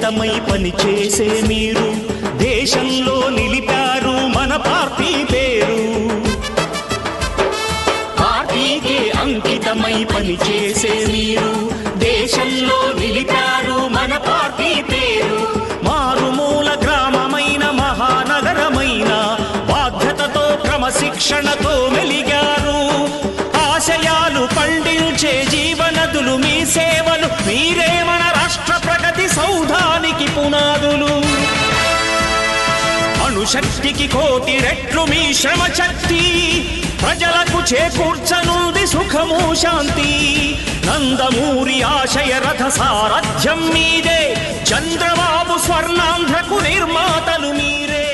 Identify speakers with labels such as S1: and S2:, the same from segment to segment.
S1: అంకితమై పనిచేసే మీరు దేశంలో నిలిపారు మన పార్టీ పేరు. పార్టీకి అంకితమై పనిచేసే మీరు దేశంలో నిలిపారు మన పార్టీ పేరు. మారుమూల గ్రామమైన మహానగరమైన బాధ్యతతో క్రమశిక్షణతో మెలిగారు. ఆశయాలు పండించే జీవనదులు మీ సేవలు, మీరే మన రాష్ట్ర ప్రగతి సౌధానికి పునాదులు. అణుశక్తికి కోటి రెట్లు మీ శ్రమ శక్తి, ప్రజలకు చేకూర్చనుంది సుఖము శాంతి. నందమూరి ఆశయ రథ సారథ్యం మీదే, చంద్రబాబు స్వర్ణాంధ్రకు నిర్మాతలు మీరే.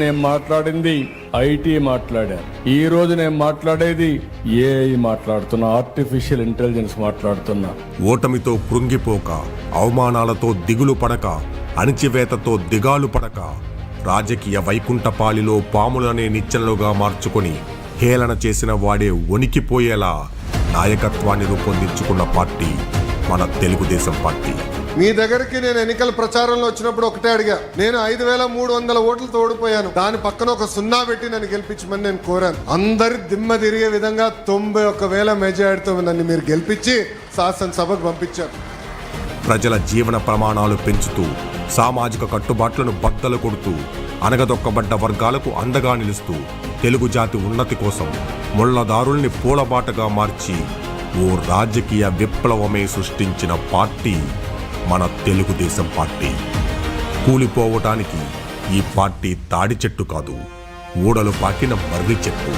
S2: నేను మాట్లాడింది ఐటీ మాట్లాడాను. ఈ రోజు నేను మాట్లాడేది ఏఐ మాట్లాడుతున్నా, ఆర్టిఫిషియల్ ఇంటెలిజెన్స్ మాట్లాడుతున్నా.
S3: ఓటమితో కృంగిపోక, అవమానాలతో దిగులు పడక, అణిచివేతతో దిగాలు పడక, రాజకీయ వైకుంఠపాలిలో పాములనే నిచ్చెనలుగా మార్చుకొని హేళన చేసిన వాడే వణికిపోయేలా నాయకత్వాన్ని రూపొందించుకున్న పార్టీ మన తెలుగుదేశం పార్టీ.
S4: మీ దగ్గరికి నేను ఎన్నికల ప్రచారంలో వచ్చినప్పుడు ఒకటే అడిగా, నేను 5,300 ఓట్లతో ఓడిపోయాను, దాని పక్కన ఒక 0 పెట్టి నన్ను గెలిపించమని నేను కోరాను. అందరి దిమ్మ తిరిగే విధంగా 91,000 మెజారిటీతో నన్ను మీరు గెలిపించి శాసనసభకు పంపించారు.
S3: ప్రజల జీవన ప్రమాణాలు పెంచుతూ, సామాజిక కట్టుబాట్లను బద్దలు కొడుతూ, అనగదొక్కబడ్డ వర్గాలకు అండగా నిలుస్తూ, తెలుగు జాతి ఉన్నతి కోసం ముళ్లదారుల్ని పూలబాటగా మార్చి ఓ రాజకీయ విప్లవమే సృష్టించిన పార్టీ మన తెలుగుదేశం పార్టీ. కూలిపోవటానికి ఈ పార్టీ తాడి చెట్టు కాదు, ఊడలు పాకిన మర్రి చెట్టు.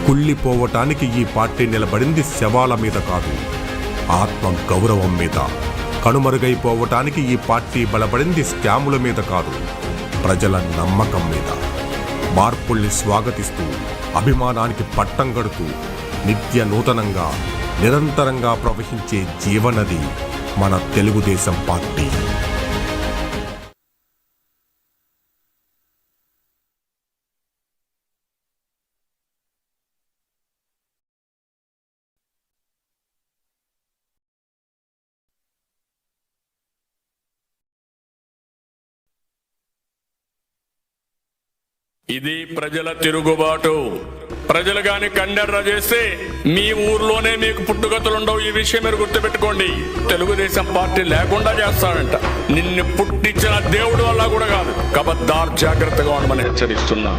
S3: కుళ్ళిపోవటానికి ఈ పార్టీ నిలబడింది శవాల మీద కాదు, ఆత్మ గౌరవం మీద. కనుమరుగైపోవటానికి ఈ పార్టీ బలపడింది స్కాముల మీద కాదు, ప్రజల నమ్మకం మీద. మార్పుల్ని స్వాగతిస్తూ, అభిమానానికి పట్టం కడుతూ, నిత్య నూతనంగా నిరంతరంగా ప్రవహించే జీవనది మన తెలుగుదేశం పార్టీ.
S2: ఇది ప్రజల తిరుగుబాటు. ప్రజలు గాని కండెర్ర చేస్తే మీ ఊర్లోనే మీకు పుట్టుగతులుండవు. ఈ విషయం మీరు గుర్తుపెట్టుకోండి. తెలుగుదేశం పార్టీ లేకుండా చేస్తాడంట. నిన్ను పుట్టించిన దేవుడు వల్ల కూడా కాదు. కబద్దార్, జాగ్రత్తగా ఉండమని హెచ్చరిస్తున్నా.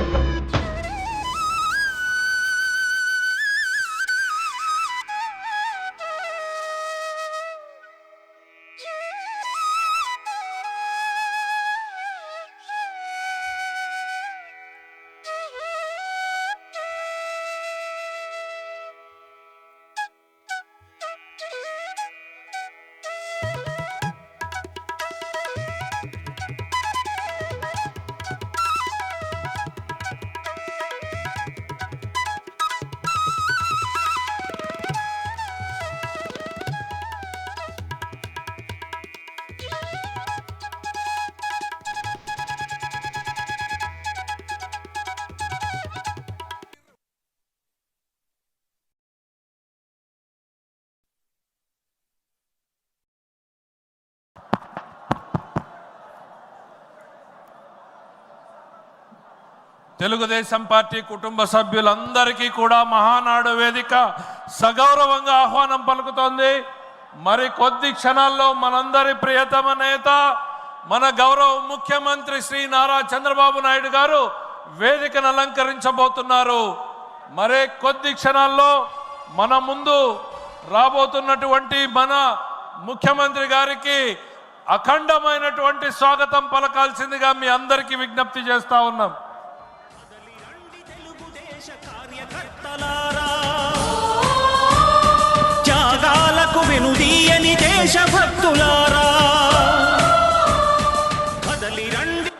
S5: తెలుగుదేశం పార్టీ కుటుంబ సభ్యులందరికీ కూడా మహానాడు వేదిక సగౌరవంగా ఆహ్వానం పలుకుతోంది. మరి కొద్ది క్షణాల్లో మనందరి ప్రియతమ నేత, మన గౌరవ ముఖ్యమంత్రి శ్రీ నారా చంద్రబాబు నాయుడు గారు వేదికను అలంకరించబోతున్నారు. మరే కొద్ది క్షణాల్లో మన ముందు రాబోతున్నటువంటి మన ముఖ్యమంత్రి గారికి అఖండమైనటువంటి స్వాగతం పలకాల్సిందిగా మీ అందరికీ విజ్ఞప్తి చేస్తా ఉన్నాం.
S1: త్యాగాలకు వెనుదీయని దేశభక్తులారా, కదలి రండి.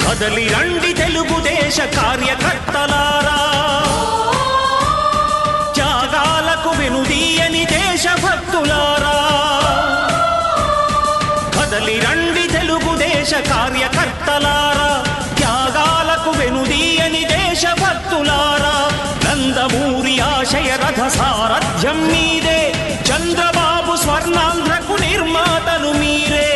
S1: కదలి రండి తెలుగుదేశ కార్యకర్తలారా, త్యాగాలకు వెనుదీయని దేశభక్తులారా, కదలి రండి తెలుగుదేశ కార్యకర్తలారా, త్యాగాలకు వెనుదీయని దేశభక్తులారా. నందమూరి ఆశయ రథ సారథ్యం మీదే, చంద్రబాబు స్వర్ణాంధ్రకు నిర్మాతలు మీరే.